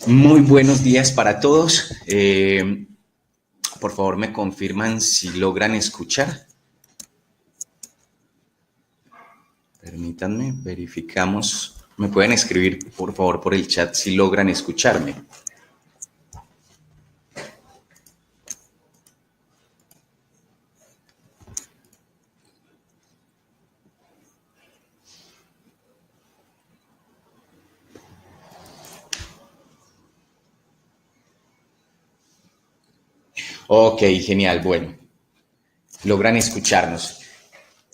Muy buenos días para todos. Por favor, me confirman si logran escuchar. Permítanme, verificamos. Me pueden escribir, por favor, por el chat si logran escucharme. Ok, genial. Bueno, logran escucharnos.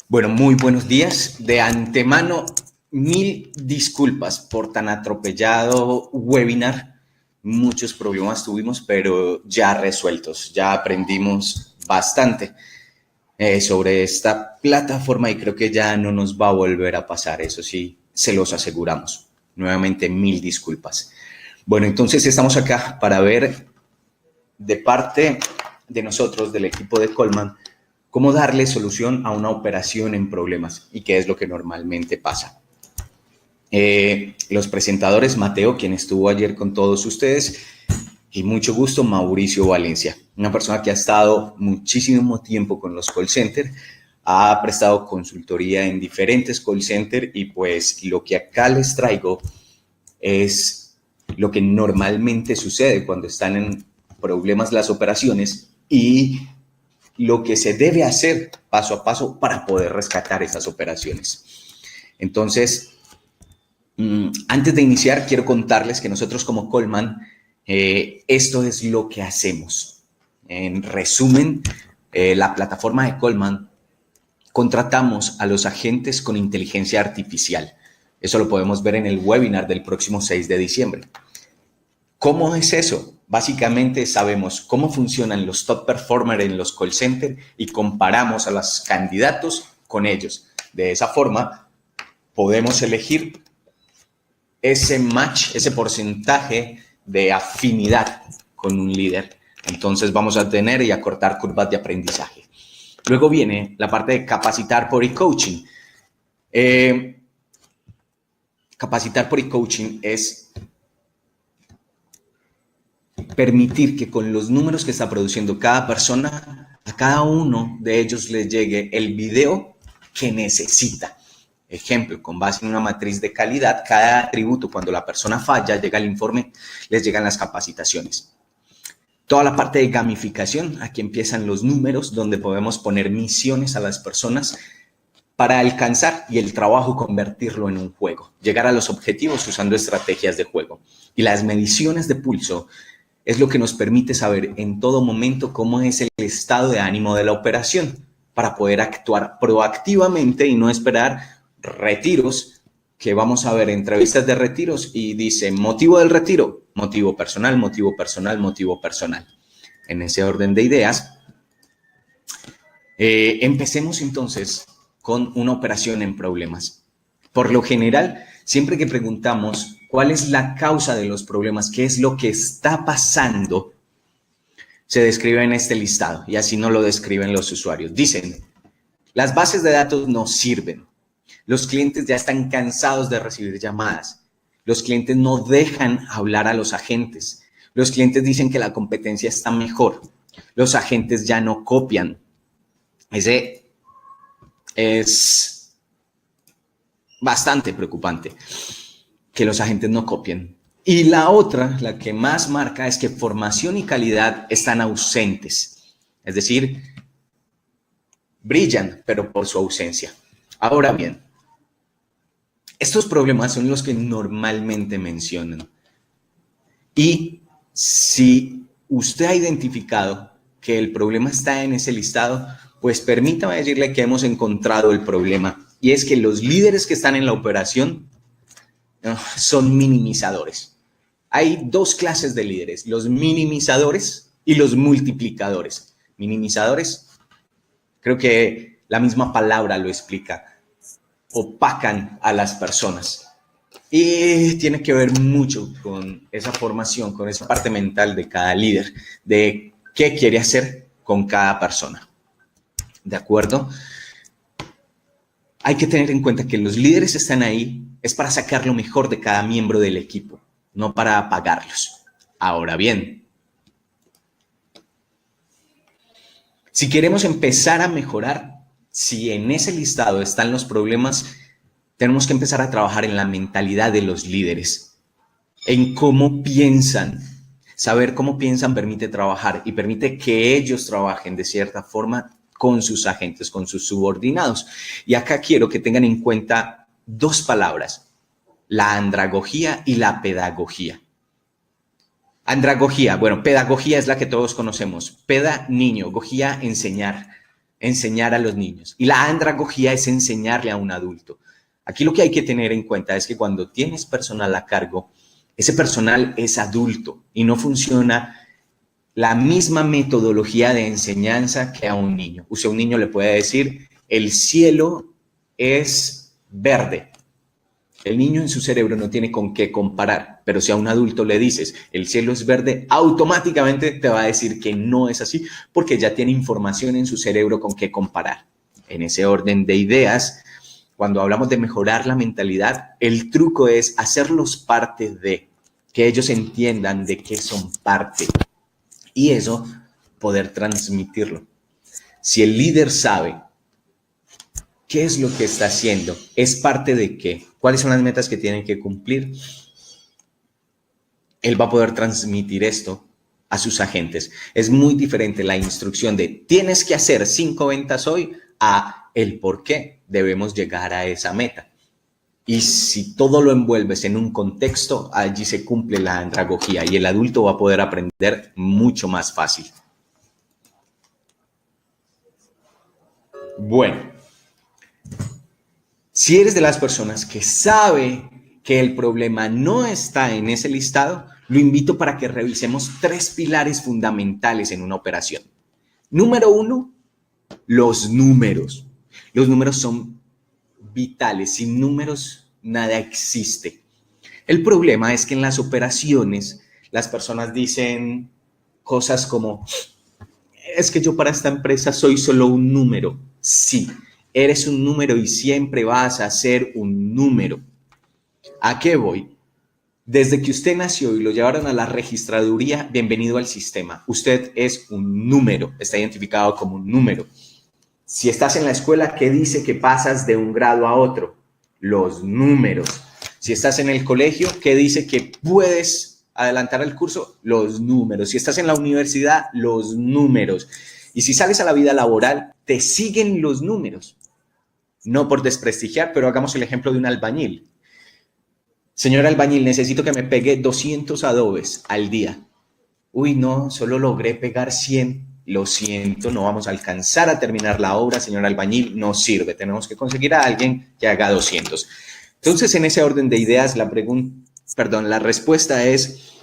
Bueno, muy buenos días. De antemano, mil disculpas por tan atropellado webinar. Muchos problemas tuvimos, pero ya resueltos. Ya aprendimos bastante sobre esta plataforma y creo que ya no nos va a volver a pasar. Eso sí, se los aseguramos. Nuevamente, mil disculpas. Bueno, entonces estamos acá para ver de parte de nosotros, del equipo de Colman, cómo darle solución a una operación en problemas y qué es lo que normalmente pasa. Los presentadores, Mateo, quien estuvo ayer con todos ustedes, y mucho gusto, Mauricio Valencia, una persona que ha estado muchísimo tiempo con los call centers, ha prestado consultoría en diferentes call centers y pues lo que acá les traigo es lo que normalmente sucede cuando están en problemas las operaciones y lo que se debe hacer paso a paso para poder rescatar esas operaciones. Entonces, antes de iniciar, quiero contarles que nosotros como Colman, esto es lo que hacemos. En resumen, la plataforma de Colman, contratamos a los agentes con inteligencia artificial. Eso lo podemos ver en el webinar del próximo 6 de diciembre. ¿Cómo es eso? Básicamente sabemos cómo funcionan los top performers en los call centers y comparamos a los candidatos con ellos. De esa forma, podemos elegir ese match, ese porcentaje de afinidad con un líder. Entonces vamos a tener y acortar curvas de aprendizaje. Luego viene la parte de capacitar por e-coaching. Capacitar por e-coaching es permitir que con los números que está produciendo cada persona, a cada uno de ellos les llegue el video que necesita. Ejemplo, con base en una matriz de calidad, cada atributo, cuando la persona falla, llega el informe, les llegan las capacitaciones. Toda la parte de gamificación, aquí empiezan los números, donde podemos poner misiones a las personas para alcanzar y el trabajo convertirlo en un juego, llegar a los objetivos usando estrategias de juego. Y las mediciones de pulso es lo que nos permite saber en todo momento cómo es el estado de ánimo de la operación para poder actuar proactivamente y no esperar retiros, que vamos a ver entrevistas de retiros y dice motivo del retiro, motivo personal, motivo personal, motivo personal. En ese orden de ideas, empecemos entonces con una operación en problemas. Por lo general, siempre que preguntamos cuál es la causa de los problemas, qué es lo que está pasando, se describe en este listado y así no lo describen los usuarios. Dicen, las bases de datos no sirven. Los clientes ya están cansados de recibir llamadas. Los clientes no dejan hablar a los agentes. Los clientes dicen que la competencia está mejor. Los agentes ya no copian. Ese es bastante preocupante, que los agentes no copien. Y la otra, la que más marca, es que formación y calidad están ausentes. Es decir, brillan, pero por su ausencia. Ahora bien, estos problemas son los que normalmente mencionan. Y si usted ha identificado que el problema está en ese listado, pues permítame decirle que hemos encontrado el problema. Y es que los líderes que están en la operación son minimizadores. Hay dos clases de líderes, los minimizadores y los multiplicadores. Minimizadores, creo que la misma palabra lo explica, opacan a las personas. Y tiene que ver mucho con esa formación, con esa parte mental de cada líder, de qué quiere hacer con cada persona. ¿De acuerdo? Hay que tener en cuenta que los líderes están ahí es para sacar lo mejor de cada miembro del equipo. no para apagarlos. Ahora bien, si queremos empezar a mejorar, si en ese listado están los problemas, tenemos que empezar a trabajar en la mentalidad de los líderes, en cómo piensan. Saber cómo piensan permite trabajar y permite que ellos trabajen de cierta forma con sus agentes, con sus subordinados. Y acá quiero que tengan en cuenta dos palabras, la andragogía y la pedagogía. Andragogía, bueno, pedagogía es la que todos conocemos. Peda, niño, gogía, enseñar a los niños. Y la andragogía es enseñarle a un adulto. Aquí lo que hay que tener en cuenta es que cuando tienes personal a cargo, ese personal es adulto y no funciona la misma metodología de enseñanza que a un niño. Usted a un niño le puede decir, el cielo es verde. El niño en su cerebro no tiene con qué comparar, pero si a un adulto le dices, el cielo es verde, automáticamente te va a decir que no es así, porque ya tiene información en su cerebro con qué comparar. En ese orden de ideas, cuando hablamos de mejorar la mentalidad, el truco es hacerlos parte de, que ellos entiendan de qué son parte y eso poder transmitirlo. Si el líder sabe qué es lo que está haciendo, es parte de qué, cuáles son las metas que tienen que cumplir, él va a poder transmitir esto a sus agentes. Es muy diferente la instrucción de tienes que hacer 5 ventas hoy a el por qué debemos llegar a esa meta. Y si todo lo envuelves en un contexto, allí se cumple la andragogía y el adulto va a poder aprender mucho más fácil. Bueno, si eres de las personas que sabe que el problema no está en ese listado, lo invito para que revisemos 3 pilares fundamentales en una operación. Número 1, los números. Los números son vitales. Sin números, nada existe. El problema es que en las operaciones, las personas dicen cosas como, es que yo para esta empresa soy solo un número. Sí, eres un número y siempre vas a ser un número. ¿A qué voy? Desde que usted nació y lo llevaron a la registraduría, bienvenido al sistema. Usted es un número, está identificado como un número. Si estás en la escuela, ¿qué dice que pasas de un grado a otro? Los números. Si estás en el colegio, ¿qué dice que puedes adelantar el curso? Los números. Si estás en la universidad, los números. Y si sales a la vida laboral, te siguen los números. No por desprestigiar, pero hagamos el ejemplo de un albañil. Señor albañil, necesito que me pegue 200 adobes al día. Uy, no, solo logré pegar 100. Lo siento, no vamos a alcanzar a terminar la obra, señor albañil, no sirve. Tenemos que conseguir a alguien que haga 200. Entonces, en ese orden de ideas, la respuesta es,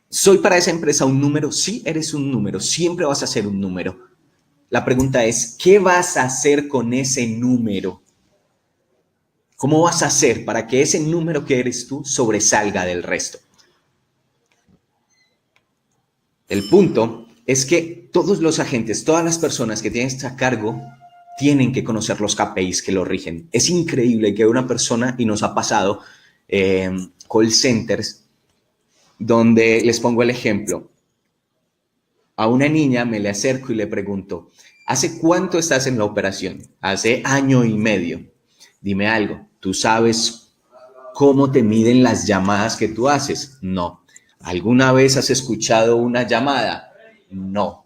¿soy para esa empresa un número? Sí, eres un número, siempre vas a ser un número. La pregunta es, ¿qué vas a hacer con ese número? ¿Cómo vas a hacer para que ese número que eres tú sobresalga del resto? El punto es que todos los agentes, todas las personas que tienen a cargo, tienen que conocer los KPIs que lo rigen. Es increíble que una persona, y nos ha pasado, call centers, donde les pongo el ejemplo. A una niña me le acerco y le pregunto, ¿hace cuánto estás en la operación? Hace 1 año y medio. Dime algo, ¿tú sabes cómo te miden las llamadas que tú haces? No. ¿Alguna vez has escuchado una llamada? No. 1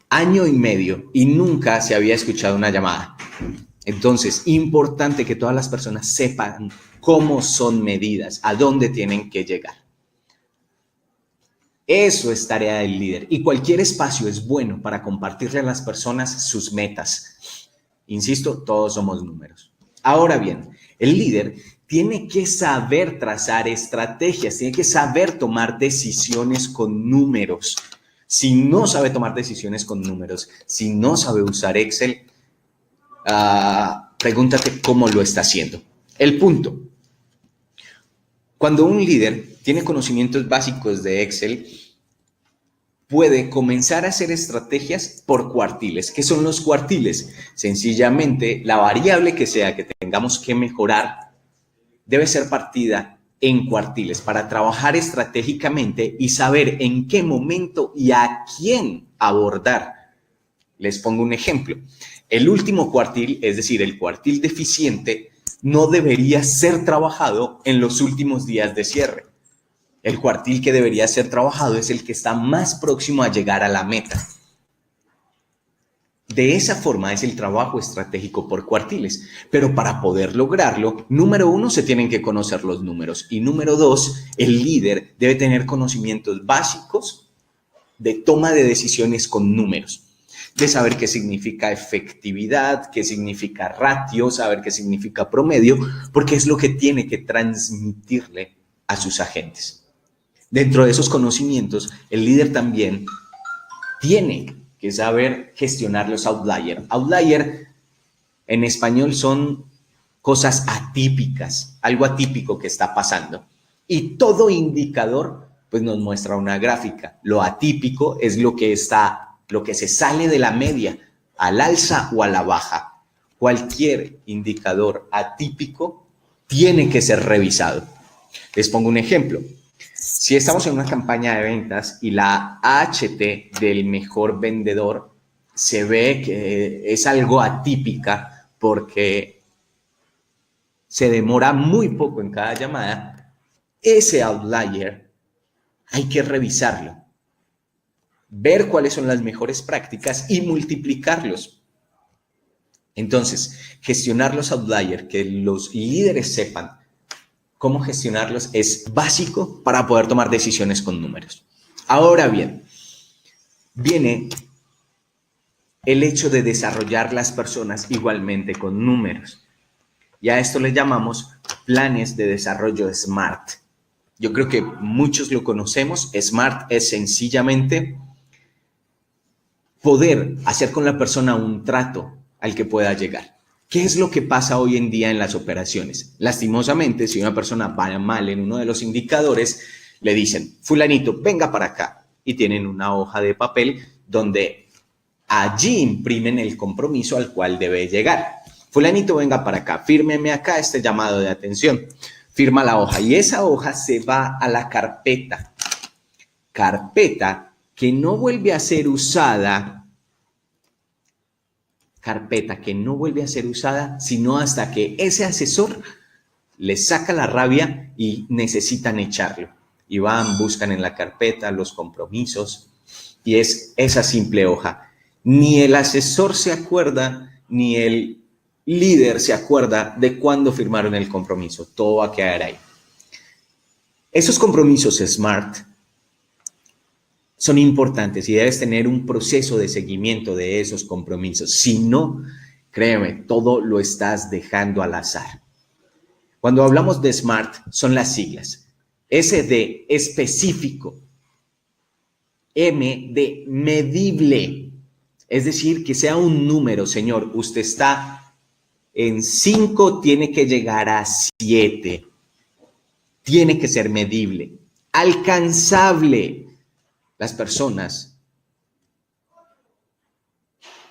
año y medio y nunca se había escuchado una llamada. Entonces, importante que todas las personas sepan cómo son medidas, a dónde tienen que llegar. Eso es tarea del líder y cualquier espacio es bueno para compartirle a las personas sus metas. Insisto, todos somos números. Ahora bien, el líder tiene que saber trazar estrategias, tiene que saber tomar decisiones con números. Si no sabe tomar decisiones con números, si no sabe usar Excel, pregúntate cómo lo está haciendo. El punto. Cuando un líder tiene conocimientos básicos de Excel, puede comenzar a hacer estrategias por cuartiles. ¿Qué son los cuartiles? Sencillamente, la variable que sea que tengamos que mejorar debe ser partida en cuartiles para trabajar estratégicamente y saber en qué momento y a quién abordar. Les pongo un ejemplo. El último cuartil, es decir, el cuartil deficiente, no debería ser trabajado en los últimos días de cierre. El cuartil que debería ser trabajado es el que está más próximo a llegar a la meta. De esa forma es el trabajo estratégico por cuartiles, pero para poder lograrlo, número 1, se tienen que conocer los números y número 2, el líder debe tener conocimientos básicos de toma de decisiones con números, de saber qué significa efectividad, qué significa ratio, saber qué significa promedio, porque es lo que tiene que transmitirle a sus agentes. Dentro de esos conocimientos, el líder también tiene que saber gestionar los outliers. Outlier en español son cosas atípicas, algo atípico que está pasando. Y todo indicador pues nos muestra una gráfica. Lo atípico es lo que se sale de la media, al alza o a la baja. Cualquier indicador atípico tiene que ser revisado. Les pongo un ejemplo. Si estamos en una campaña de ventas y la AHT del mejor vendedor se ve que es algo atípica porque se demora muy poco en cada llamada, ese outlier hay que revisarlo, ver cuáles son las mejores prácticas y multiplicarlos. Entonces, gestionar los outliers, que los líderes sepan cómo gestionarlos, es básico para poder tomar decisiones con números. Ahora bien, viene el hecho de desarrollar las personas igualmente con números. Y a esto le llamamos planes de desarrollo SMART. Yo creo que muchos lo conocemos. SMART es sencillamente poder hacer con la persona un trato al que pueda llegar. ¿Qué es lo que pasa hoy en día en las operaciones? Lastimosamente, si una persona va mal en uno de los indicadores, le dicen, fulanito, venga para acá. Y tienen una hoja de papel donde allí imprimen el compromiso al cual debe llegar. Fulanito, venga para acá, fírmeme acá este llamado de atención. Firma la hoja y esa hoja se va a la carpeta. Carpeta que no vuelve a ser usada. Carpeta que no vuelve a ser usada sino hasta que ese asesor le saca la rabia y necesitan echarlo. Y van, buscan en la carpeta los compromisos y es esa simple hoja. Ni el asesor se acuerda, ni el líder se acuerda de cuándo firmaron el compromiso. Todo va a quedar ahí. Esos compromisos SMART son importantes y debes tener un proceso de seguimiento de esos compromisos. Si no, créeme, todo lo estás dejando al azar. Cuando hablamos de SMART, son las siglas. S de específico. M de medible. Es decir, que sea un número, señor. Usted está en 5, tiene que llegar a 7. Tiene que ser medible. Alcanzable. Las personas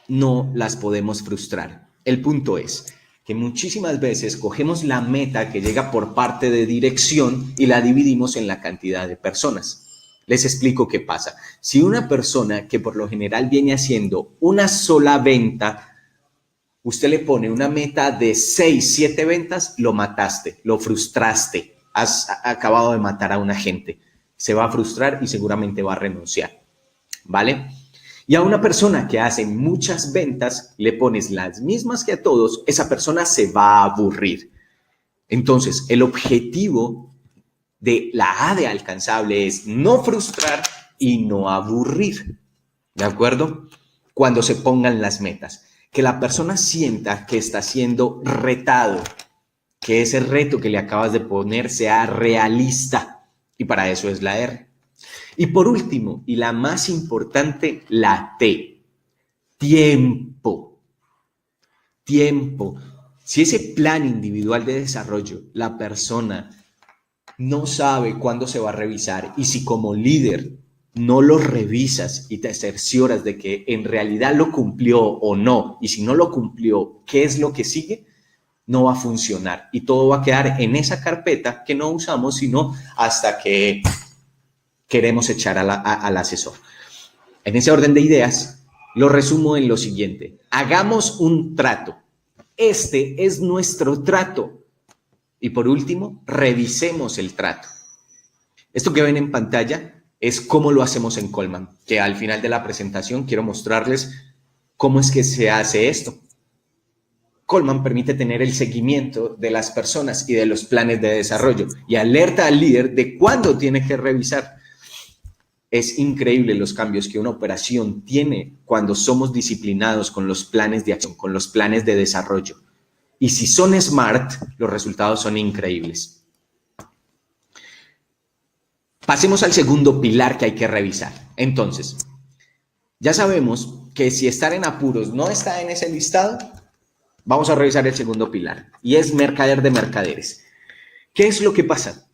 no las podemos frustrar. El punto es que muchísimas veces cogemos la meta que llega por parte de dirección y la dividimos en la cantidad de personas. Les explico qué pasa. Si una persona que por lo general viene haciendo una sola venta, usted le pone una meta de 6, 7 ventas, lo mataste, lo frustraste, has acabado de matar a un agente. Se va a frustrar y seguramente va a renunciar, ¿vale? Y a una persona que hace muchas ventas, le pones las mismas que a todos, esa persona se va a aburrir. Entonces, el objetivo de la A de alcanzable es no frustrar y no aburrir, ¿de acuerdo? Cuando se pongan las metas, que la persona sienta que está siendo retado, que ese reto que le acabas de poner sea realista. Y para eso es la R. Y por último, y la más importante, la T. Tiempo. Tiempo. Si ese plan individual de desarrollo, la persona no sabe cuándo se va a revisar y si como líder no lo revisas y te cercioras de que en realidad lo cumplió o no, y si no lo cumplió, ¿qué es lo que sigue? no va a funcionar y todo va a quedar en esa carpeta que no usamos sino hasta que queremos echar al asesor. En ese orden de ideas, lo resumo en lo siguiente. Hagamos un trato. Este es nuestro trato. Y por último, revisemos el trato. Esto que ven en pantalla es cómo lo hacemos en Colman, que al final de la presentación quiero mostrarles cómo es que se hace esto. Colman permite tener el seguimiento de las personas y de los planes de desarrollo y alerta al líder de cuándo tiene que revisar. Es increíble los cambios que una operación tiene cuando somos disciplinados con los planes de acción, con los planes de desarrollo. Y si son smart, los resultados son increíbles. Pasemos al segundo pilar que hay que revisar. Entonces, ya sabemos que si estar en apuros no está en ese listado, vamos a revisar el segundo pilar y es mercader de mercaderes. ¿Qué es lo que pasa?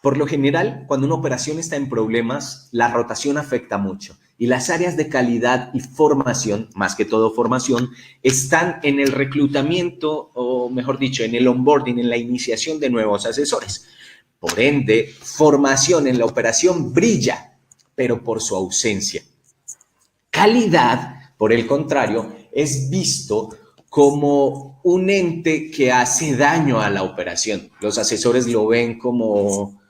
Por lo general, cuando una operación está en problemas, la rotación afecta mucho y las áreas de calidad y formación, más que todo formación, están en el reclutamiento o mejor dicho, en el onboarding, en la iniciación de nuevos asesores. Por ende, formación en la operación brilla, pero por su ausencia. Calidad, por el contrario, es visto como un ente que hace daño a la operación. Los asesores lo ven como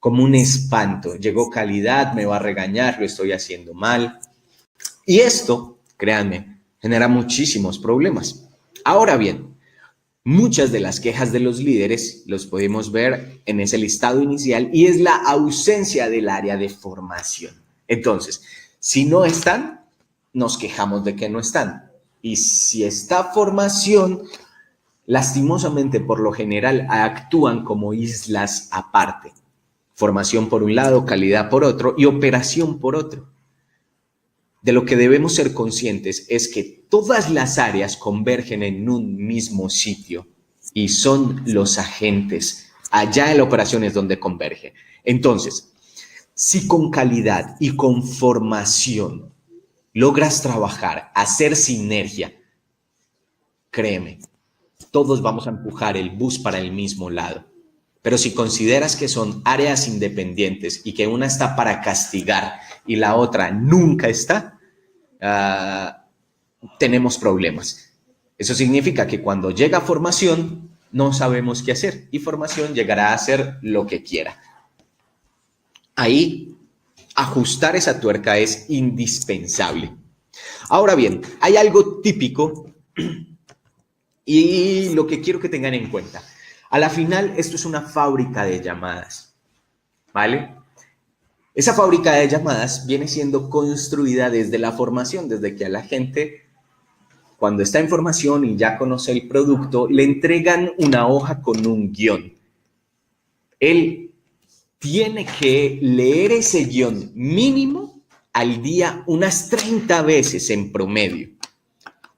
un espanto. Llegó calidad, me va a regañar, lo estoy haciendo mal. Y esto, créanme, genera muchísimos problemas. Ahora bien, muchas de las quejas de los líderes los podemos ver en ese listado inicial y es la ausencia del área de formación. Entonces, si no están, nos quejamos de que no están. Y si está formación, lastimosamente, por lo general, actúan como islas aparte. Formación por un lado, calidad por otro y operación por otro. De lo que debemos ser conscientes es que todas las áreas convergen en un mismo sitio y son los agentes. Allá en la operación es donde converge. Entonces, si con calidad y con formación logras trabajar, hacer sinergia, créeme, todos vamos a empujar el bus para el mismo lado. Pero si consideras que son áreas independientes y que una está para castigar y la otra nunca está, tenemos problemas. Eso significa que cuando llega formación, no sabemos qué hacer y formación llegará a hacer lo que quiera. Ahí, ajustar esa tuerca es indispensable. Ahora bien, hay algo típico y lo que quiero que tengan en cuenta. A la final, esto es una fábrica de llamadas, ¿vale? Esa fábrica de llamadas viene siendo construida desde la formación, desde que a la gente, cuando está en formación y ya conoce el producto, le entregan una hoja con un guión. Él tiene que leer ese guión mínimo al día unas 30 veces en promedio.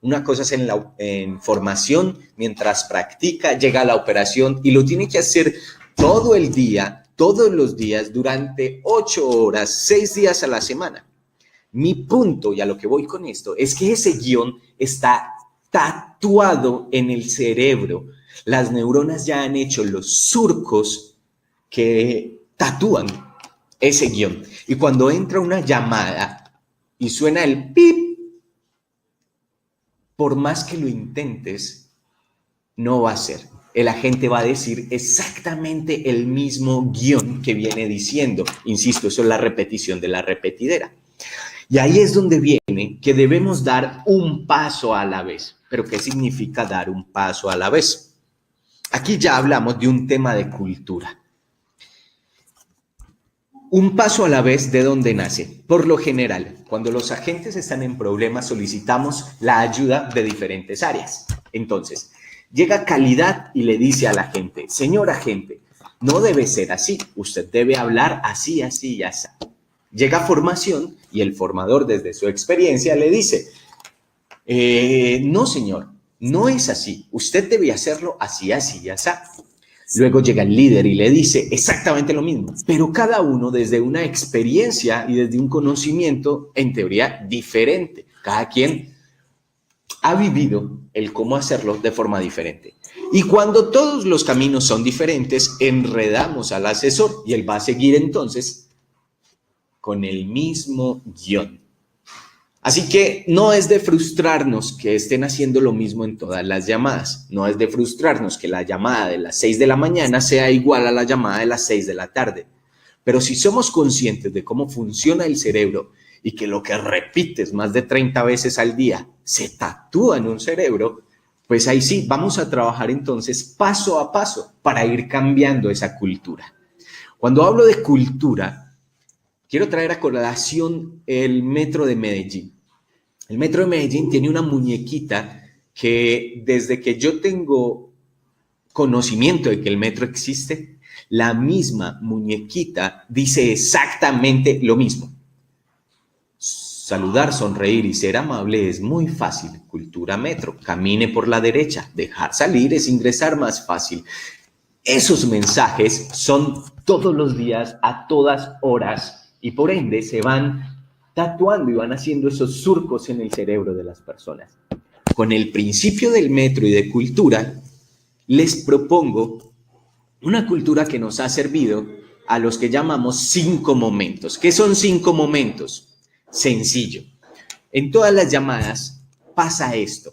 Una cosa es en formación, mientras practica, llega a la operación y lo tiene que hacer todo el día, todos los días, durante 8 horas, 6 días a la semana. Mi punto, y a lo que voy con esto, es que ese guión está tatuado en el cerebro. Las neuronas ya han hecho los surcos que tatúan ese guión. Y cuando entra una llamada y suena el pip, por más que lo intentes, no va a ser. El agente va a decir exactamente el mismo guión que viene diciendo. Insisto, eso es la repetición de la repetidera. Y ahí es donde viene que debemos dar un paso a la vez. ¿Pero qué significa dar un paso a la vez? Aquí ya hablamos de un tema de cultura. Un paso a la vez, ¿de dónde nace? Por lo general, cuando los agentes están en problemas, solicitamos la ayuda de diferentes áreas. Entonces, llega calidad y le dice al agente, señor agente, no debe ser así, usted debe hablar así, así y así. Llega formación y el formador desde su experiencia le dice, no señor, no es así, usted debe hacerlo así, así y así. Luego llega el líder y le dice exactamente lo mismo, pero cada uno desde una experiencia y desde un conocimiento en teoría diferente. Cada quien ha vivido el cómo hacerlo de forma diferente. Y cuando todos los caminos son diferentes, enredamos al asesor y él va a seguir entonces con el mismo guión. Así que no es de frustrarnos que estén haciendo lo mismo en todas las llamadas. No es de frustrarnos que la llamada de las 6 de la mañana sea igual a la llamada de las 6 de la tarde. Pero si somos conscientes de cómo funciona el cerebro y que lo que repites más de 30 veces al día se tatúa en un cerebro, pues ahí sí, vamos a trabajar entonces paso a paso para ir cambiando esa cultura. Cuando hablo de cultura, quiero traer a colación el Metro de Medellín. El Metro de Medellín tiene una muñequita que desde que yo tengo conocimiento de que el metro existe, la misma muñequita dice exactamente lo mismo. Saludar, sonreír y ser amable es muy fácil. Cultura metro. Camine por la derecha. Dejar salir es ingresar más fácil. Esos mensajes son todos los días, a todas horas, y por ende se van tatuando y van haciendo esos surcos en el cerebro de las personas. Con el principio del metro y de cultura, les propongo una cultura que nos ha servido a los que llamamos 5 momentos. ¿Qué son 5 momentos? Sencillo. En todas las llamadas pasa esto.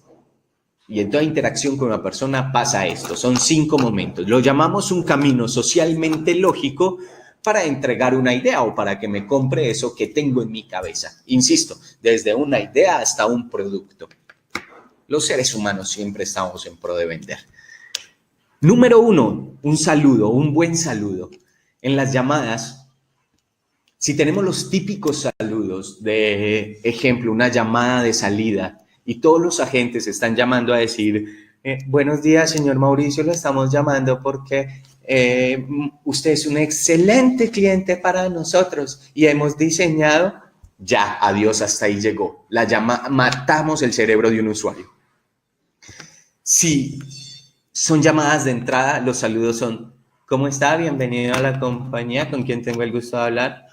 Y en toda interacción con una persona pasa esto. Son 5 momentos. Lo llamamos un camino socialmente lógico para entregar una idea o para que me compre eso que tengo en mi cabeza. Insisto, desde una idea hasta un producto. Los seres humanos siempre estamos en pro de vender. Número 1, un saludo, un buen saludo. En las llamadas, si tenemos los típicos saludos de ejemplo, una llamada de salida y todos los agentes están llamando a decir, buenos días, señor Mauricio, lo estamos llamando porque usted es un excelente cliente para nosotros y hemos diseñado, ya, adiós, hasta ahí llegó. Matamos el cerebro de un usuario. Si son llamadas de entrada, los saludos son, ¿cómo está? Bienvenido a la compañía, ¿con quién tengo el gusto de hablar?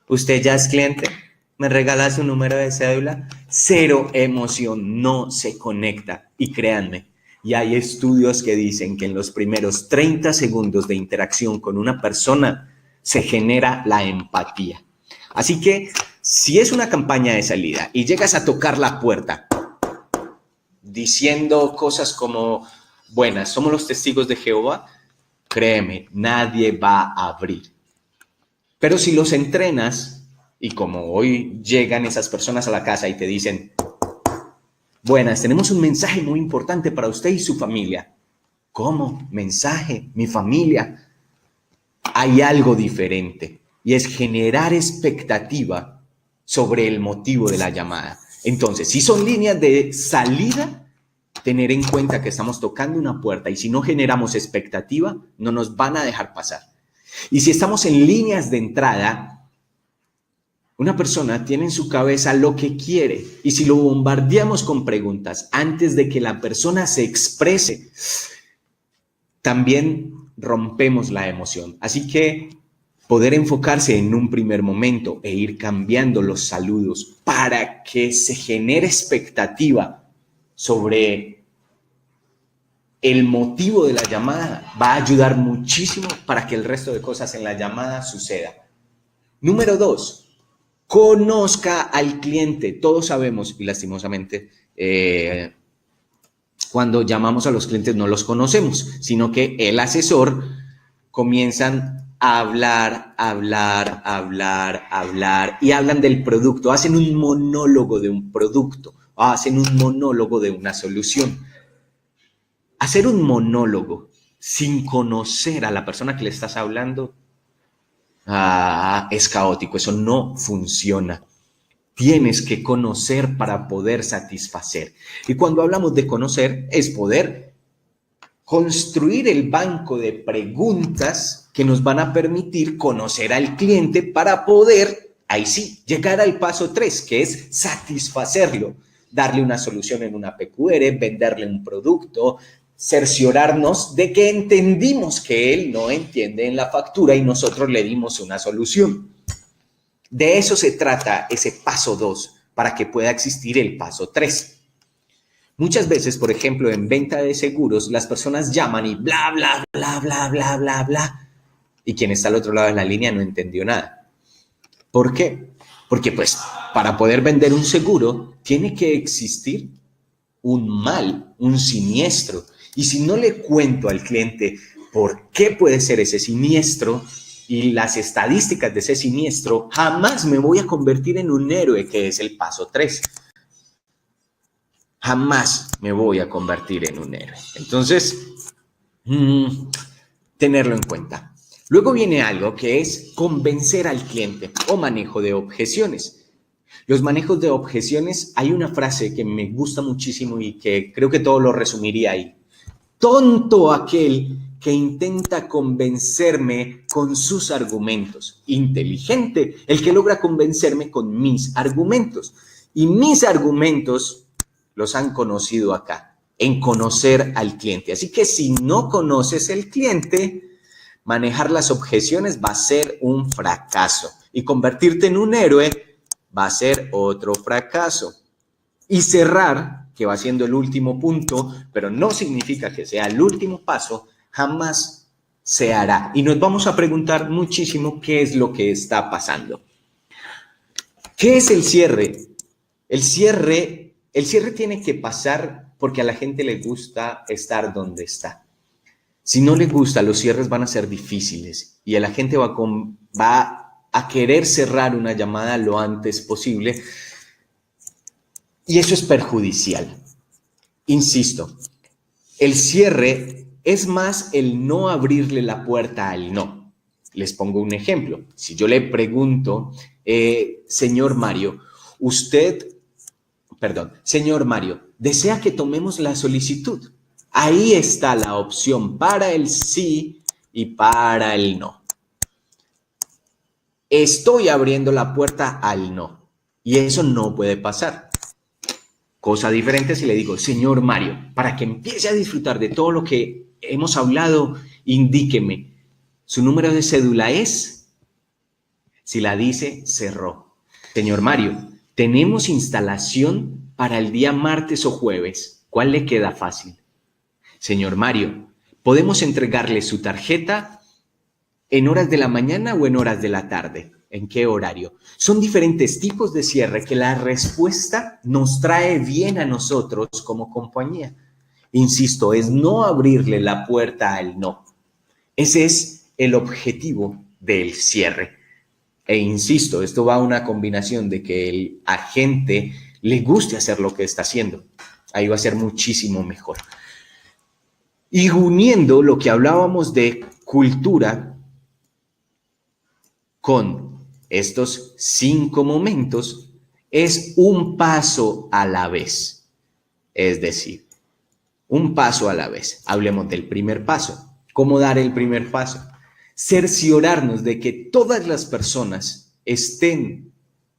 ¿Usted ya es cliente? ¿Me regala su número de cédula? Cero emoción, no se conecta. Y créanme, y hay estudios que dicen que en los primeros 30 segundos de interacción con una persona se genera la empatía. Así que, si es una campaña de salida y llegas a tocar la puerta diciendo cosas como, buenas, somos los testigos de Jehová, créeme, nadie va a abrir. Pero si los entrenas, y como hoy llegan esas personas a la casa y te dicen, buenas, tenemos un mensaje muy importante para usted y su familia. ¿Cómo? ¿Mensaje? ¿Mi familia? Hay algo diferente y es generar expectativa sobre el motivo de la llamada. Entonces, si son líneas de salida, tener en cuenta que estamos tocando una puerta y si no generamos expectativa, no nos van a dejar pasar. Y si estamos en líneas de entrada, una persona tiene en su cabeza lo que quiere y si lo bombardeamos con preguntas antes de que la persona se exprese, también rompemos la emoción. Así que poder enfocarse en un primer momento e ir cambiando los saludos para que se genere expectativa sobre el motivo de la llamada va a ayudar muchísimo para que el resto de cosas en la llamada suceda. Número 2, conozca al cliente. Todos sabemos, y lastimosamente, cuando llamamos a los clientes no los conocemos, sino que el asesor comienzan a hablar y hablan del producto, hacen un monólogo de un producto, hacen un monólogo de una solución. Hacer un monólogo sin conocer a la persona que le estás hablando es caótico, eso no funciona. Tienes que conocer para poder satisfacer. Y cuando hablamos de conocer, es poder construir el banco de preguntas que nos van a permitir conocer al cliente para poder, ahí sí, llegar al paso 3, que es satisfacerlo. Darle una solución en una PQR, venderle un producto, cerciorarnos de que entendimos que él no entiende en la factura y nosotros le dimos una solución. De eso se trata ese paso 2 para que pueda existir el paso 3. Muchas veces, por ejemplo, en venta de seguros, las personas llaman y bla, bla, bla, bla, bla, bla, bla, y quien está al otro lado de la línea no entendió nada. ¿Por qué? Porque pues para poder vender un seguro tiene que existir un mal, un siniestro. Y si no le cuento al cliente por qué puede ser ese siniestro y las estadísticas de ese siniestro, jamás me voy a convertir en un héroe, que es el paso 3. Jamás me voy a convertir en un héroe. Entonces, tenerlo en cuenta. Luego viene algo que es convencer al cliente o manejo de objeciones. Los manejos de objeciones, hay una frase que me gusta muchísimo y que creo que todo lo resumiría ahí. Tonto aquel que intenta convencerme con sus argumentos. Inteligente el que logra convencerme con mis argumentos. Y mis argumentos los han conocido acá, en conocer al cliente. Así que si no conoces el cliente, manejar las objeciones va a ser un fracaso. Y convertirte en un héroe va a ser otro fracaso. Y cerrar, que va siendo el último punto, pero no significa que sea el último paso, jamás se hará. Y nos vamos a preguntar muchísimo qué es lo que está pasando. ¿Qué es el cierre? El cierre tiene que pasar porque a la gente le gusta estar donde está. Si no le gusta, los cierres van a ser difíciles y a la gente va a querer cerrar una llamada lo antes posible. Y eso es perjudicial. Insisto, el cierre es más el no abrirle la puerta al no. Les pongo un ejemplo. Si yo le pregunto, señor Mario, ¿desea que tomemos la solicitud? Ahí está la opción para el sí y para el no. Estoy abriendo la puerta al no y eso no puede pasar. Cosa diferente si le digo, señor Mario, para que empiece a disfrutar de todo lo que hemos hablado, indíqueme, ¿su número de cédula es? Si la dice, cerró. Señor Mario, tenemos instalación para el día martes o jueves. ¿Cuál le queda fácil? Señor Mario, ¿podemos entregarle su tarjeta en horas de la mañana o en horas de la tarde? ¿En qué horario? Son diferentes tipos de cierre que la respuesta nos trae bien a nosotros como compañía. Insisto, es no abrirle la puerta al no. Ese es el objetivo del cierre. E insisto, esto va a una combinación de que el agente le guste hacer lo que está haciendo. Ahí va a ser muchísimo mejor. Y uniendo lo que hablábamos de cultura con estos 5 momentos, es un paso a la vez. Es decir, un paso a la vez. Hablemos del primer paso. ¿Cómo dar el primer paso? Cerciorarnos de que todas las personas estén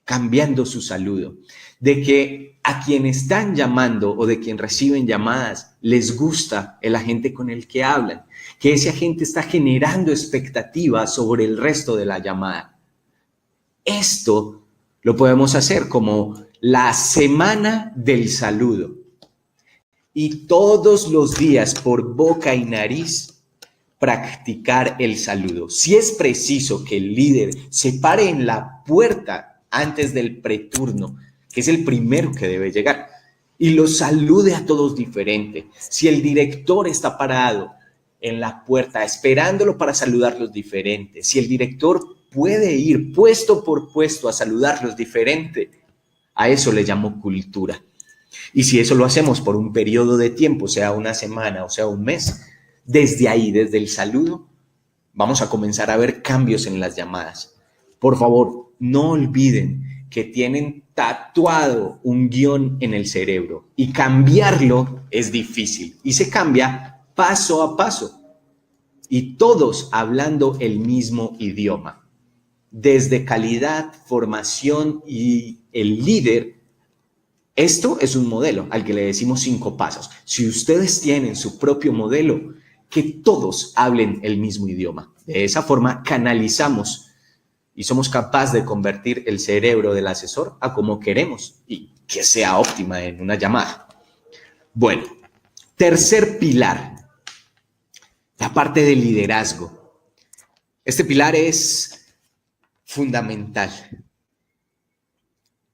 cambiando su saludo, de que a quien están llamando o de quien reciben llamadas les gusta el agente con el que hablan, que ese agente está generando expectativas sobre el resto de la llamada. Esto lo podemos hacer como la semana del saludo. Y todos los días, por boca y nariz, practicar el saludo. Si es preciso que el líder se pare en la puerta antes del preturno, que es el primero que debe llegar, y los salude a todos diferente. Si el director está parado en la puerta esperándolo para saludarlos diferente, si el director puede ir puesto por puesto a saludarlos diferente, a eso le llamo cultura. Y si eso lo hacemos por un periodo de tiempo, sea una semana o sea un mes, desde ahí, desde el saludo, vamos a comenzar a ver cambios en las llamadas. Por favor, no olviden que tienen tatuado un guión en el cerebro y cambiarlo es difícil y se cambia paso a paso y todos hablando el mismo idioma. Desde calidad, formación y el líder, esto es un modelo al que le decimos 5 pasos. Si ustedes tienen su propio modelo, que todos hablen el mismo idioma. De esa forma canalizamos y somos capaces de convertir el cerebro del asesor a como queremos y que sea óptima en una llamada. Bueno, tercer pilar, la parte del liderazgo. Este pilar es fundamental.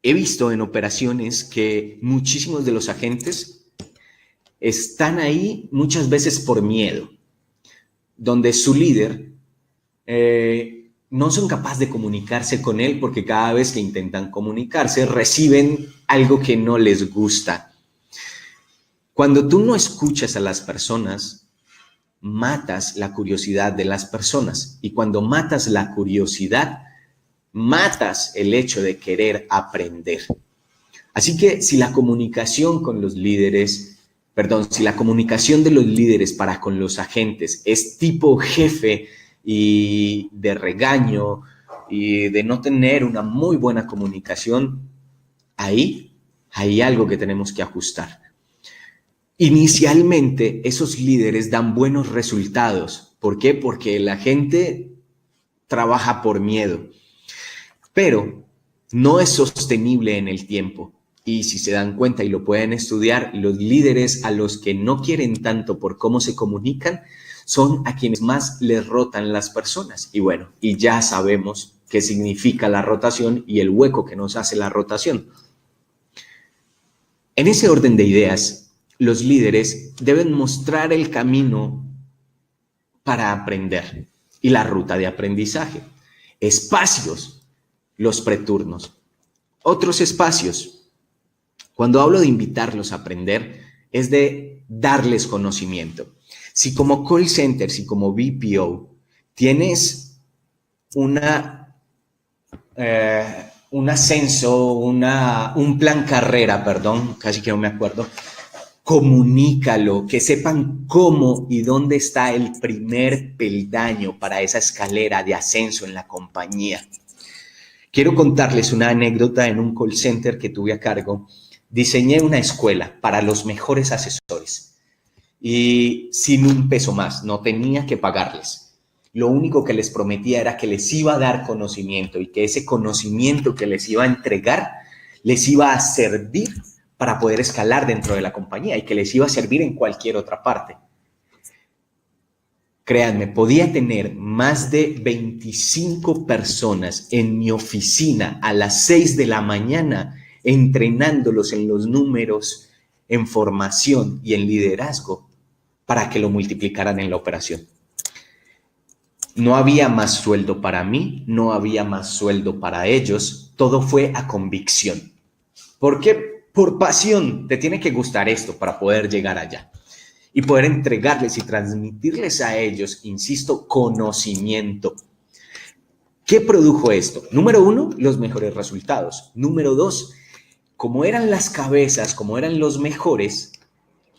He visto en operaciones que muchísimos de los agentes están ahí muchas veces por miedo, donde su líder no son capaces de comunicarse con él porque cada vez que intentan comunicarse reciben algo que no les gusta. Cuando tú no escuchas a las personas, matas la curiosidad de las personas, y cuando matas la curiosidad, matas el hecho de querer aprender. Así que si la comunicación con los líderes, si la comunicación de los líderes para con los agentes es tipo jefe y de regaño y de no tener una muy buena comunicación, ahí hay algo que tenemos que ajustar. Inicialmente, esos líderes dan buenos resultados. ¿Por qué? Porque la gente trabaja por miedo, pero no es sostenible en el tiempo. Y si se dan cuenta y lo pueden estudiar, los líderes a los que no quieren tanto por cómo se comunican son a quienes más les rotan las personas. Y bueno, y ya sabemos qué significa la rotación y el hueco que nos hace la rotación. En ese orden de ideas, los líderes deben mostrar el camino para aprender y la ruta de aprendizaje. Espacios, los preturnos. Otros espacios. Cuando hablo de invitarlos a aprender, es de darles conocimiento. Si como call center, si como BPO, tienes un ascenso, un plan carrera, casi que no me acuerdo, comunícalo, que sepan cómo y dónde está el primer peldaño para esa escalera de ascenso en la compañía. Quiero contarles una anécdota. En un call center que tuve a cargo, diseñé una escuela para los mejores asesores y sin un peso más, no tenía que pagarles. Lo único que les prometía era que les iba a dar conocimiento y que ese conocimiento que les iba a entregar les iba a servir para poder escalar dentro de la compañía y que les iba a servir en cualquier otra parte. Créanme, podía tener más de 25 personas en mi oficina a las 6 de la mañana entrenándolos en los números, en formación y en liderazgo para que lo multiplicaran en la operación. No había más sueldo para mí, no había más sueldo para ellos, todo fue a convicción. ¿Por qué? Por pasión. Te tiene que gustar esto para poder llegar allá y poder entregarles y transmitirles a ellos, insisto, conocimiento. ¿Qué produjo esto? Número 1, los mejores resultados. Número 2, como eran las cabezas, como eran los mejores,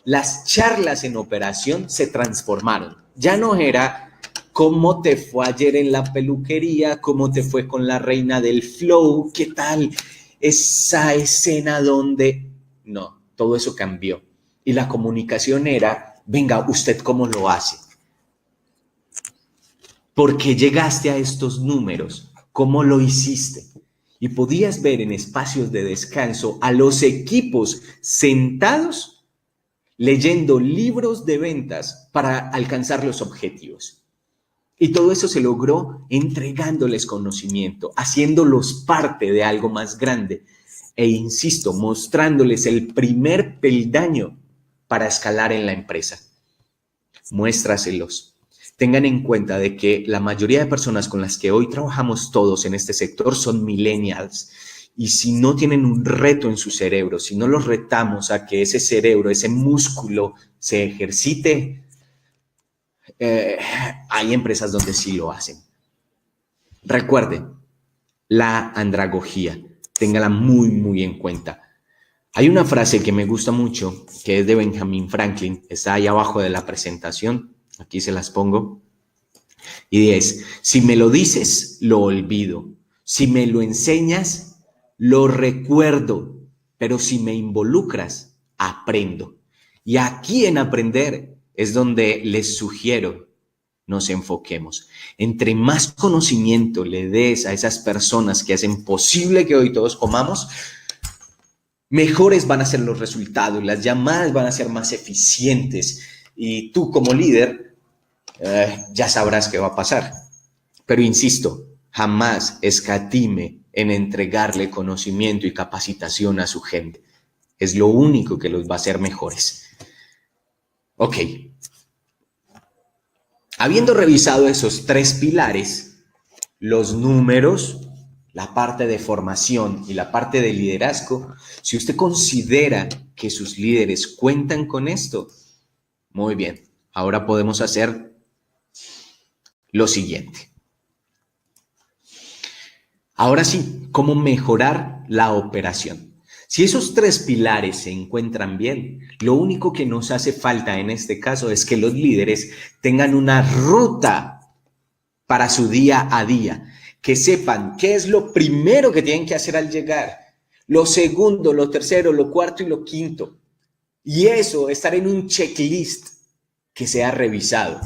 las charlas en operación se transformaron. Ya no era cómo te fue ayer en la peluquería, cómo te fue con la reina del flow, qué tal esa escena donde... No, todo eso cambió. Y la comunicación era, venga, ¿usted cómo lo hace? ¿Por qué llegaste a estos números? ¿Cómo lo hiciste? Y podías ver en espacios de descanso a los equipos sentados leyendo libros de ventas para alcanzar los objetivos. Y todo eso se logró entregándoles conocimiento, haciéndolos parte de algo más grande e, insisto, mostrándoles el primer peldaño para escalar en la empresa. Muéstraselos. Tengan en cuenta de que la mayoría de personas con las que hoy trabajamos todos en este sector son millennials. Y si no tienen un reto en su cerebro, si no los retamos a que ese cerebro, ese músculo se ejercite, hay empresas donde sí lo hacen. Recuerden, la andragogía, téngala muy, muy en cuenta. Hay una frase que me gusta mucho, que es de Benjamin Franklin, está ahí abajo de la presentación, aquí se las pongo, y es, si me lo dices, lo olvido, si me lo enseñas, lo recuerdo, pero si me involucras, aprendo. Y aquí en aprender es donde les sugiero nos enfoquemos. Entre más conocimiento le des a esas personas que hacen posible que hoy todos comamos, mejores van a ser los resultados, las llamadas van a ser más eficientes y tú como líder ya sabrás qué va a pasar. Pero insisto, jamás escatime en entregarle conocimiento y capacitación a su gente. Es lo único que los va a hacer mejores. Ok. Habiendo revisado esos 3 pilares, los números, la parte de formación y la parte de liderazgo, si usted considera que sus líderes cuentan con esto, muy bien, ahora podemos hacer lo siguiente. Ahora sí, ¿cómo mejorar la operación? Si esos 3 pilares se encuentran bien, lo único que nos hace falta en este caso es que los líderes tengan una ruta para su día a día, que sepan qué es lo primero que tienen que hacer al llegar, lo segundo, lo tercero, lo cuarto y lo quinto. Y eso, estar en un checklist que sea revisado.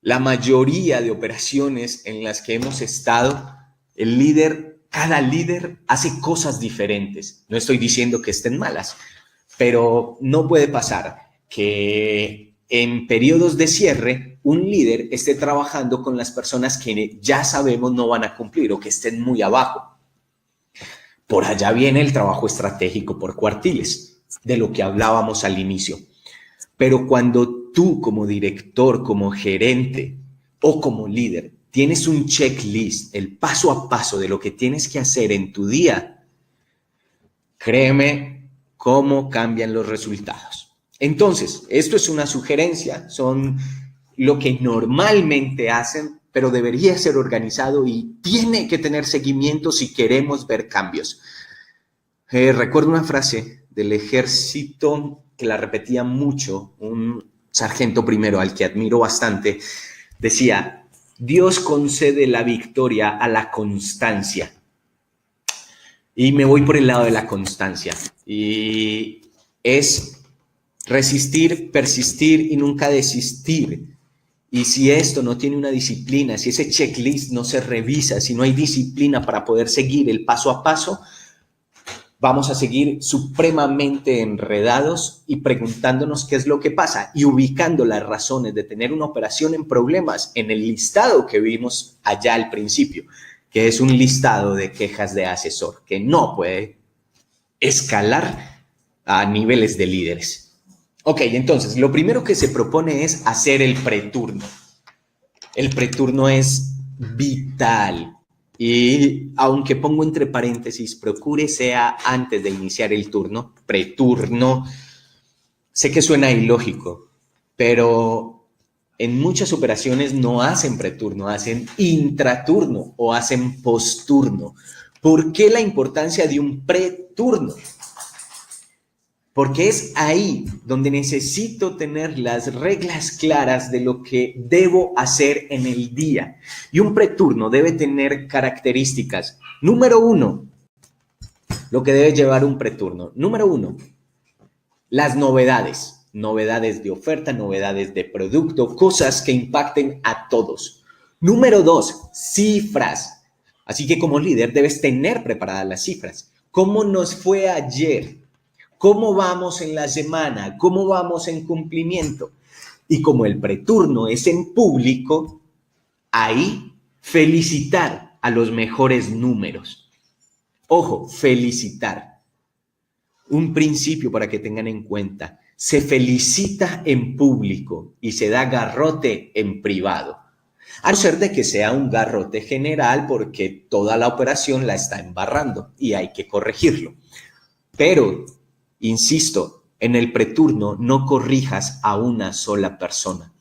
La mayoría de operaciones en las que hemos estado, cada líder hace cosas diferentes. No estoy diciendo que estén malas, pero no puede pasar que en periodos de cierre un líder esté trabajando con las personas que ya sabemos no van a cumplir o que estén muy abajo. Por allá viene el trabajo estratégico por cuartiles, de lo que hablábamos al inicio. Pero cuando tú como director, como gerente o como líder tienes un checklist, el paso a paso de lo que tienes que hacer en tu día, créeme cómo cambian los resultados. Entonces, esto es una sugerencia, son lo que normalmente hacen, pero debería ser organizado y tiene que tener seguimiento si queremos ver cambios. Recuerdo una frase del ejército que la repetía mucho, un sargento primero al que admiro bastante, decía: Dios concede la victoria a la constancia. Y me voy por el lado de la constancia. Y es resistir, persistir y nunca desistir. Y si esto no tiene una disciplina, si ese checklist no se revisa, si no hay disciplina para poder seguir el paso a paso, vamos a seguir supremamente enredados y preguntándonos qué es lo que pasa y ubicando las razones de tener una operación en problemas en el listado que vimos allá al principio, que es un listado de quejas de asesor que no puede escalar a niveles de líderes. Ok, entonces lo primero que se propone es hacer el preturno. El preturno es vital. Y aunque pongo entre paréntesis, procure sea antes de iniciar el turno, preturno. Sé que suena ilógico, pero en muchas operaciones no hacen preturno, hacen intraturno o hacen posturno. ¿Por qué la importancia de un preturno? Porque es ahí donde necesito tener las reglas claras de lo que debo hacer en el día. Y un preturno debe tener características. Número 1, lo que debe llevar un preturno. Número 1, las novedades. Novedades de oferta, novedades de producto, cosas que impacten a todos. Número 2, cifras. Así que como líder debes tener preparadas las cifras. ¿Cómo nos fue ayer? ¿Cómo vamos en la semana? ¿Cómo vamos en cumplimiento? Y como el preturno es en público, ahí felicitar a los mejores números. Ojo, felicitar. Un principio para que tengan en cuenta. Se felicita en público y se da garrote en privado. A no ser de que sea un garrote general porque toda la operación la está embarrando y hay que corregirlo. Pero insisto, en el preturno no corrijas a una sola persona.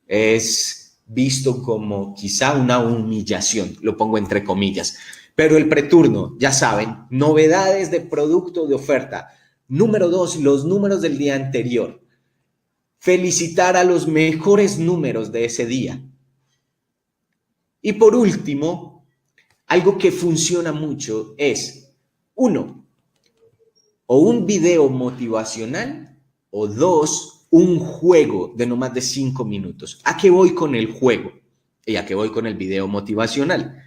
Es visto como quizá una humillación, lo pongo entre comillas. Pero el preturno, ya saben, novedades de producto de oferta. Número 2, los números del día anterior. Felicitar a los mejores números de ese día. Y por último, algo que funciona mucho es, 1, o un video motivacional, o 2, un juego de no más de 5 minutos. ¿A qué voy con el juego? ¿Y a qué voy con el video motivacional?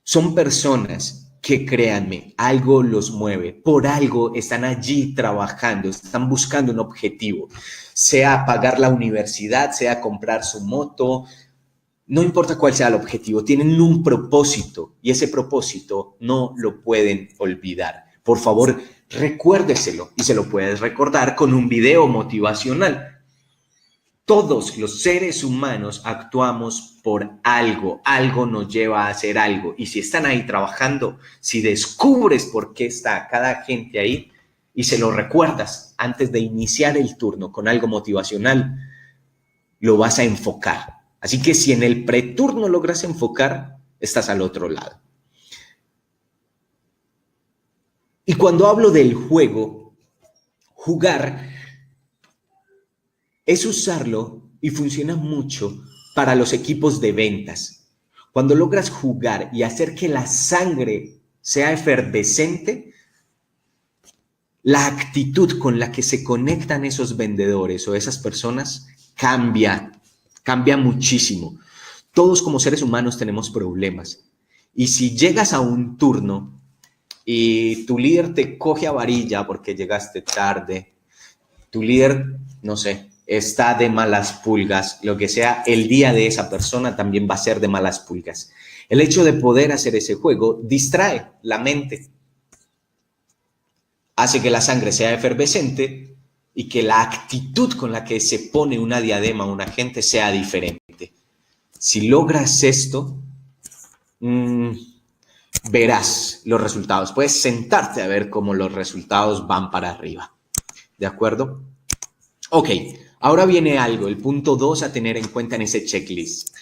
Son personas que créanme, algo los mueve, por algo están allí trabajando, están buscando un objetivo, sea pagar la universidad, sea comprar su moto, no importa cuál sea el objetivo, tienen un propósito y ese propósito no lo pueden olvidar. Por favor, recuérdeselo y se lo puedes recordar con un video motivacional. Todos los seres humanos actuamos por algo, algo nos lleva a hacer algo. Y si están ahí trabajando, si descubres por qué está cada gente ahí y se lo recuerdas antes de iniciar el turno con algo motivacional, lo vas a enfocar. Así que si en el preturno logras enfocar, estás al otro lado. Y cuando hablo del juego, jugar es usarlo y funciona mucho para los equipos de ventas. Cuando logras jugar y hacer que la sangre sea efervescente, la actitud con la que se conectan esos vendedores o esas personas cambia muchísimo. Todos como seres humanos tenemos problemas. Y si llegas a un turno y tu líder te coge a varilla porque llegaste tarde, tu líder, no sé, está de malas pulgas, lo que sea, el día de esa persona también va a ser de malas pulgas. El hecho de poder hacer ese juego distrae la mente, hace que la sangre sea efervescente y que la actitud con la que se pone una diadema a una gente sea diferente. Si logras esto, verás los resultados. Puedes sentarte a ver cómo los resultados van para arriba. ¿De acuerdo? Ok, ahora viene algo, el punto 2 a tener en cuenta en ese checklist.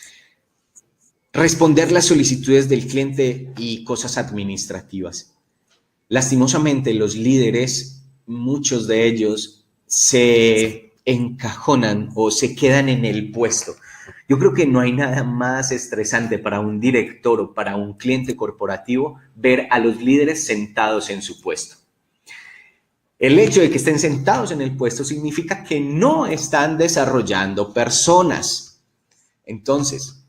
Responder las solicitudes del cliente y cosas administrativas. Lastimosamente, los líderes, muchos de ellos, se encajonan o se quedan en el puesto. Yo creo que no hay nada más estresante para un director o para un cliente corporativo ver a los líderes sentados en su puesto. El hecho de que estén sentados en el puesto significa que no están desarrollando personas. Entonces,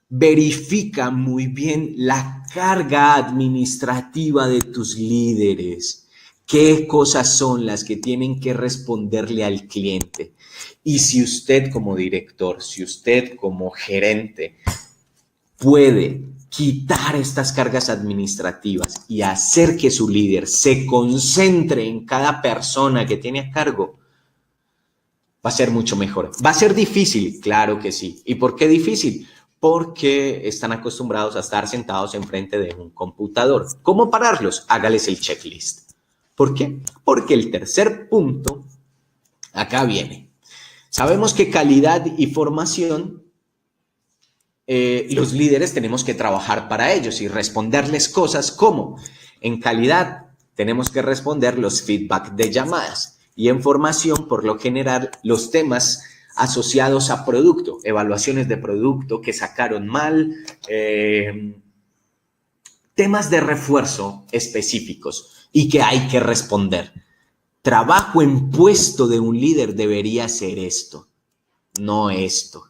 verifica muy bien la carga administrativa de tus líderes. ¿Qué cosas son las que tienen que responderle al cliente? Y si usted como director, si usted como gerente puede quitar estas cargas administrativas y hacer que su líder se concentre en cada persona que tiene a cargo, va a ser mucho mejor. ¿Va a ser difícil? Claro que sí. ¿Y por qué difícil? Porque están acostumbrados a estar sentados enfrente de un computador. ¿Cómo pararlos? Hágales el checklist. ¿Por qué? Porque el tercer punto, acá viene. Sabemos que calidad y formación, los líderes tenemos que trabajar para ellos y responderles cosas como en calidad tenemos que responder los feedback de llamadas y en formación, por lo general, los temas asociados a producto, evaluaciones de producto que sacaron mal, temas de refuerzo específicos y que hay que responder. Trabajo en puesto de un líder debería ser esto, no esto.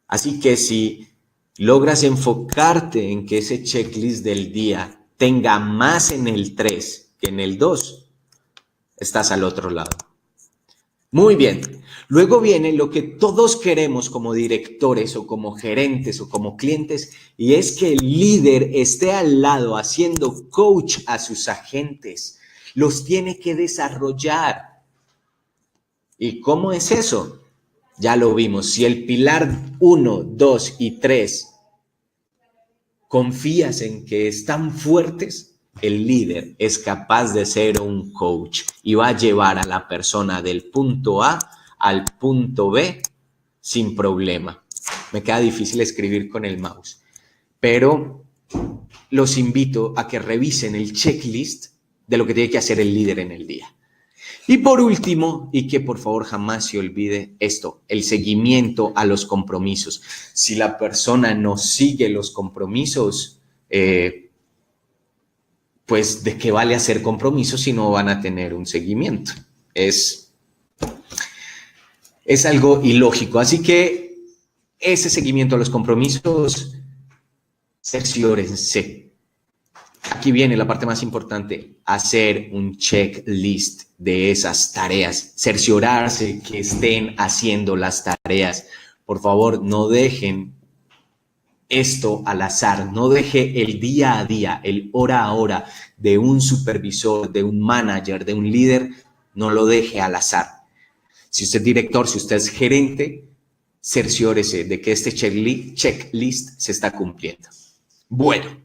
Así que si logras enfocarte en que ese checklist del día tenga más en el 3 que en el 2, estás al otro lado. Muy bien. Luego viene lo que todos queremos como directores o como gerentes o como clientes y es que el líder esté al lado haciendo coach a sus agentes. Los tiene que desarrollar. ¿Y cómo es eso? Ya lo vimos. Si el pilar 1, 2 y 3 confías en que están fuertes, el líder es capaz de ser un coach y va a llevar a la persona del punto A al punto B sin problema. Me queda difícil escribir con el mouse, pero los invito a que revisen el checklist de lo que tiene que hacer el líder en el día. Y por último, y que por favor jamás se olvide esto, el seguimiento a los compromisos. Si la persona no sigue los compromisos, pues ¿de qué vale hacer compromisos si no van a tener un seguimiento? Es algo ilógico. Así que ese seguimiento a los compromisos cerciórense. Aquí viene la parte más importante, hacer un checklist de esas tareas, cerciorarse que estén haciendo las tareas. Por favor, no dejen esto al azar, no deje el día a día, el hora a hora de un supervisor, de un manager, de un líder, no lo deje al azar. Si usted es director, si usted es gerente, cerciórese de que este checklist se está cumpliendo. Bueno,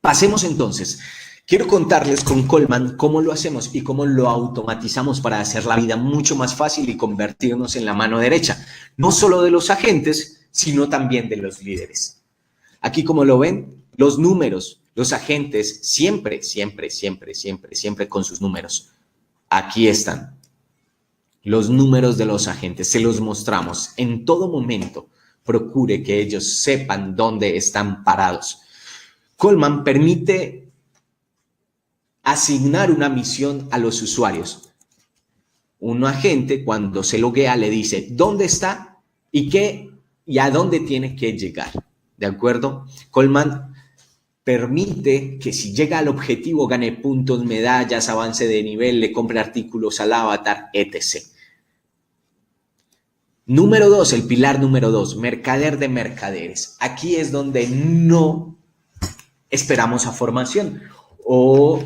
pasemos entonces. Quiero contarles con Coleman cómo lo hacemos y cómo lo automatizamos para hacer la vida mucho más fácil y convertirnos en la mano derecha, no solo de los agentes, sino también de los líderes. Aquí, como lo ven, los números, los agentes, siempre con sus números. Aquí están los números de los agentes, se los mostramos en todo momento. Procure que ellos sepan dónde están parados. Coleman permite asignar una misión a los usuarios. Un agente, cuando se loguea, le dice dónde está y a dónde tiene que llegar. ¿De acuerdo? Coleman permite que si llega al objetivo gane puntos, medallas, avance de nivel, le compre artículos al avatar, etc. Número 2, el pilar número 2, mercader de mercaderes. Aquí es donde no esperamos a formación o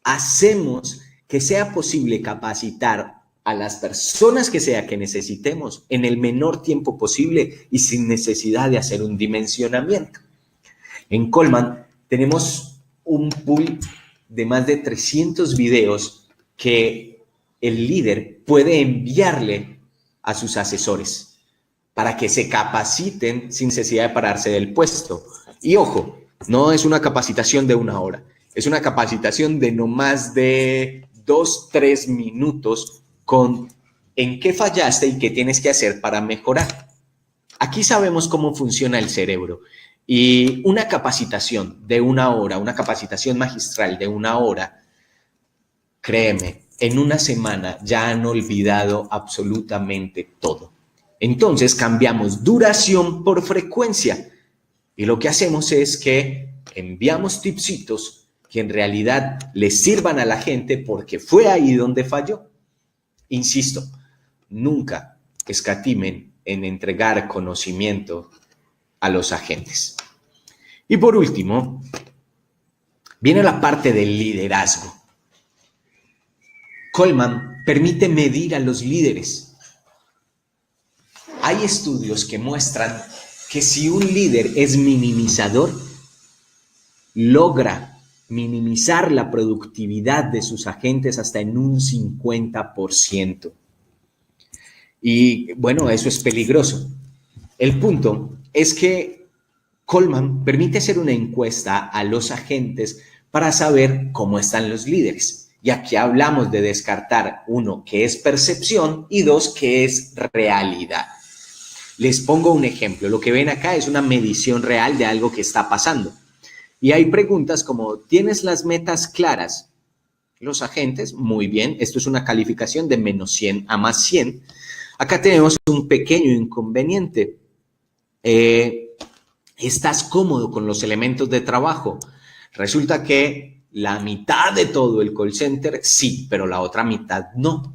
hacemos que sea posible capacitar a las personas que sea que necesitemos en el menor tiempo posible y sin necesidad de hacer un dimensionamiento. En Coleman tenemos un pool de más de 300 videos que el líder puede enviarle a sus asesores para que se capaciten sin necesidad de pararse del puesto. Y ojo, no es una capacitación de 1 hora, es una capacitación de no más de 2-3 minutos con en qué fallaste y qué tienes que hacer para mejorar. Aquí sabemos cómo funciona el cerebro y una capacitación de 1 hora, una capacitación magistral de 1 hora, créeme, en una semana ya han olvidado absolutamente todo. Entonces cambiamos duración por frecuencia y lo que hacemos es que enviamos tipsitos que en realidad les sirvan a la gente porque fue ahí donde falló. Insisto, nunca escatimen en entregar conocimiento a los agentes. Y por último, viene la parte del liderazgo. Coleman permite medir a los líderes. Hay estudios que muestran que si un líder es minimizador, logra minimizar la productividad de sus agentes hasta en un 50%. Y bueno, eso es peligroso. El punto es que Coleman permite hacer una encuesta a los agentes para saber cómo están los líderes. Y aquí hablamos de descartar, 1, qué es percepción y 2, qué es realidad. Les pongo un ejemplo. Lo que ven acá es una medición real de algo que está pasando. Y hay preguntas como, ¿tienes las metas claras? Los agentes, muy bien. Esto es una calificación de -100 a +100. Acá tenemos un pequeño inconveniente. ¿Estás cómodo con los elementos de trabajo? Resulta que la mitad de todo el call center sí, pero la otra mitad no.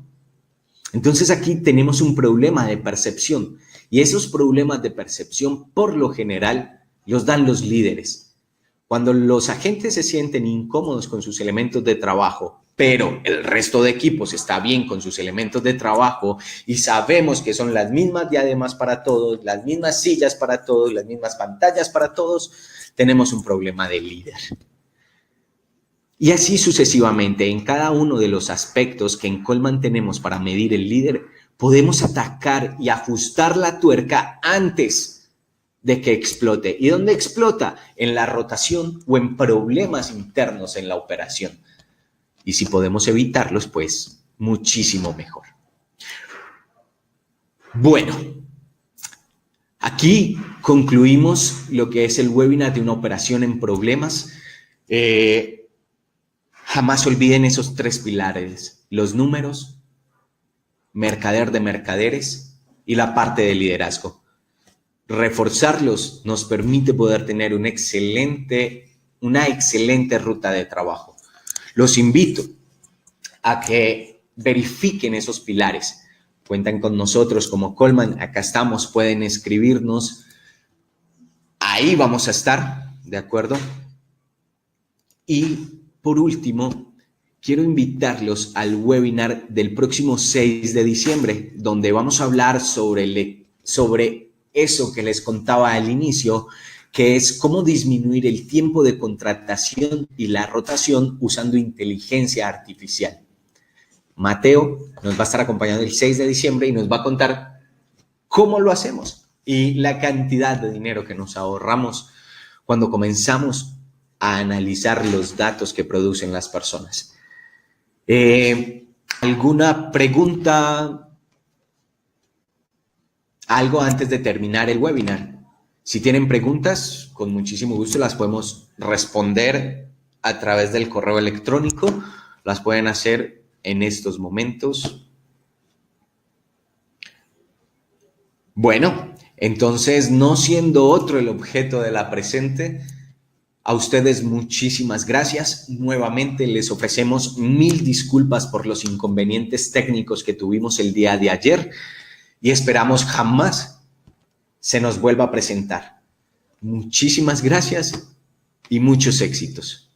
Entonces aquí tenemos un problema de percepción y esos problemas de percepción por lo general los dan los líderes. Cuando los agentes se sienten incómodos con sus elementos de trabajo, pero el resto de equipos está bien con sus elementos de trabajo y sabemos que son las mismas diademas para todos, las mismas sillas para todos, las mismas pantallas para todos, tenemos un problema de líder. Y así sucesivamente, en cada uno de los aspectos que en Coleman tenemos para medir el líder, podemos atacar y ajustar la tuerca antes de que explote. ¿Y dónde explota? En la rotación o en problemas internos en la operación. Y si podemos evitarlos, pues muchísimo mejor. Bueno, aquí concluimos lo que es el webinar de una operación en problemas. Jamás olviden esos 3 pilares, los números, mercader de mercaderes y la parte de liderazgo. reforzarlos nos permite poder tener una excelente ruta de trabajo. Los invito a que verifiquen esos pilares. Cuentan con nosotros como Colman, acá estamos, pueden escribirnos, ahí vamos a estar, ¿de acuerdo? Y por último, quiero invitarlos al webinar del próximo 6 de diciembre, donde vamos a hablar sobre eso que les contaba al inicio, que es cómo disminuir el tiempo de contratación y la rotación usando inteligencia artificial. Mateo nos va a estar acompañando el 6 de diciembre y nos va a contar cómo lo hacemos y la cantidad de dinero que nos ahorramos cuando comenzamos a analizar los datos que producen las personas. ¿Alguna pregunta? Algo antes de terminar el webinar. Si tienen preguntas, con muchísimo gusto las podemos responder a través del correo electrónico. Las pueden hacer en estos momentos. Bueno, entonces, no siendo otro el objeto de la presente, a ustedes muchísimas gracias. Nuevamente les ofrecemos 1000 disculpas por los inconvenientes técnicos que tuvimos el día de ayer y esperamos jamás se nos vuelva a presentar. Muchísimas gracias y muchos éxitos.